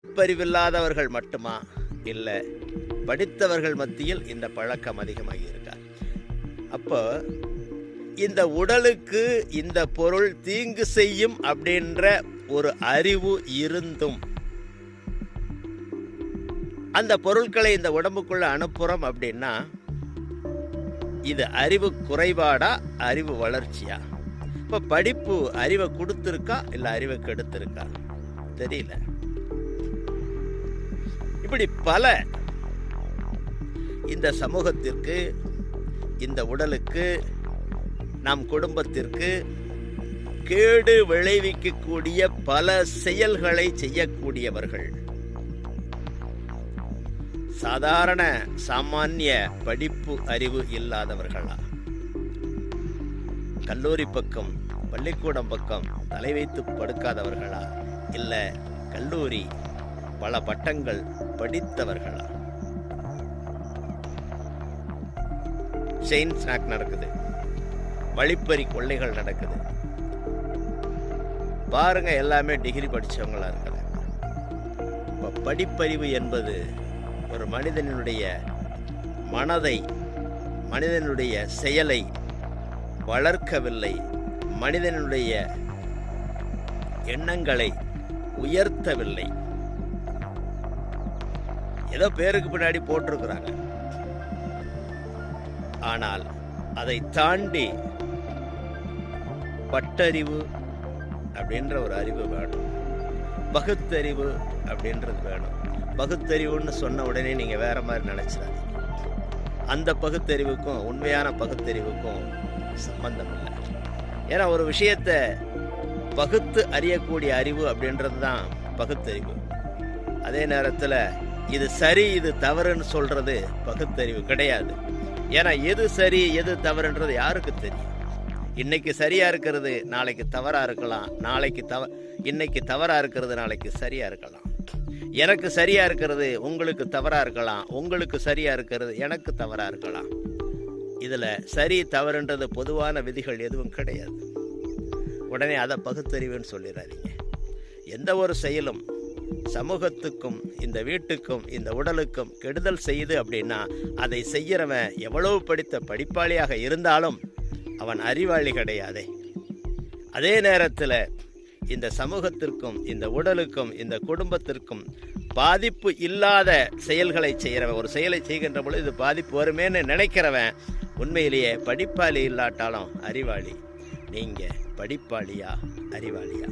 படிப்பறிவில்லாதவர்கள் மட்டுமா? இல்லை, படித்தவர்கள் மத்தியில் இந்த பழக்கம் அதிகமாகி இருக்கா? அப்போ இந்த உடலுக்கு இந்த பொருள் தீங்கு செய்யும் அப்படின்ற ஒரு அறிவு இருந்தும் அந்த பொருட்களை இந்த உடம்புக்குள்ள அனுப்புறோம் அப்படின்னா, இது அறிவு குறைபாடா, அறிவு வளர்ச்சியா? இப்போ படிப்பு அறிவை கொடுத்துருக்கா இல்லை அறிவை கெடுத்திருக்கா? தெரியல. இப்படி பல இந்த சமூகத்திற்கு, இந்த உடலுக்கு, நம் குடும்பத்திற்கு கேடு விளைவிக்கக்கூடிய பல செயல்களை செய்யக்கூடியவர்கள் சாதாரண சாமானிய படிப்பு அறிவு இல்லாதவர்களா? கல்லூரி பக்கம், பள்ளிக்கூடம் பக்கம் தலை வைத்து படுக்காதவர்களா? இல்லை கல்லூரி பல பட்டங்கள் படித்தவர்களா? செயின் ஸ்நாக் நடக்குது, வழிப்பறி கொள்ளைகள் நடக்குது. பாருங்க, எல்லாமே டிகிரி படித்தவங்களா இருக்கிறாங்க. இப்போ படிப்பறிவு என்பது ஒரு மனிதனுடைய மனதை, மனிதனுடைய செயலை வளர்க்கவில்லை, மனிதனுடைய எண்ணங்களை உயர்த்தவில்லை. ஏதோ பேருக்கு பின்னாடி போட்டிருக்கிறாங்க. ஆனால் அதை தாண்டி பட்டறிவு அப்படின்ற ஒரு அறிவு வேணும், பகுத்தறிவு அப்படின்றது வேணும். பகுத்தறிவுன்னு சொன்ன உடனே நீங்கள் வேற மாதிரி நினைச்சிடாதீங்க. அந்த பகுத்தறிவுக்கும் உண்மையான பகுத்தறிவுக்கும் சம்பந்தம் இல்லை. ஏன்னா ஒரு விஷயத்தை பகுத்து அறியக்கூடிய அறிவு அப்படின்றது தான் பகுத்தறிவு. அதே நேரத்தில் இது சரி இது தவறுன்னு சொல்றது பகுத்தறிவு கிடையாது. ஏன்னா எது சரி எது தவறுன்றது யாருக்கு தெரியும்? இன்னைக்கு சரியா இருக்கிறது நாளைக்கு தவறா இருக்கலாம், இன்னைக்கு தவறா இருக்கிறது நாளைக்கு சரியா இருக்கலாம். எனக்கு சரியா இருக்கிறது உங்களுக்கு தவறா இருக்கலாம், உங்களுக்கு சரியா இருக்கிறது எனக்கு தவறா இருக்கலாம். இதுல சரி தவறுன்றது பொதுவான விதிகள் எதுவும் கிடையாது. உடனே அதை பகுத்தறிவுன்னு சொல்லிடாதீங்க. எந்த ஒரு செயலும் சமூகத்துக்கும், இந்த வீட்டுக்கும், இந்த உடலுக்கும் கெடுதல் செய்யுது அப்படின்னா அதை செய்யறவன் எவ்வளவு படித்த படிப்பாளியாக இருந்தாலும் அவன் அறிவாளி கிடையாதே. அதே நேரத்தில் இந்த சமூகத்திற்கும், இந்த உடலுக்கும், இந்த குடும்பத்திற்கும் பாதிப்பு இல்லாத செயல்களை செய்கிறவன், ஒரு செயலை செய்கின்ற பொழுது இது பாதிப்பு வருமேன்னு நினைக்கிறவன் உண்மையிலேயே படிப்பாளி இல்லாட்டாலும் அறிவாளி. நீங்கள் படிப்பாளியா அறிவாளியா?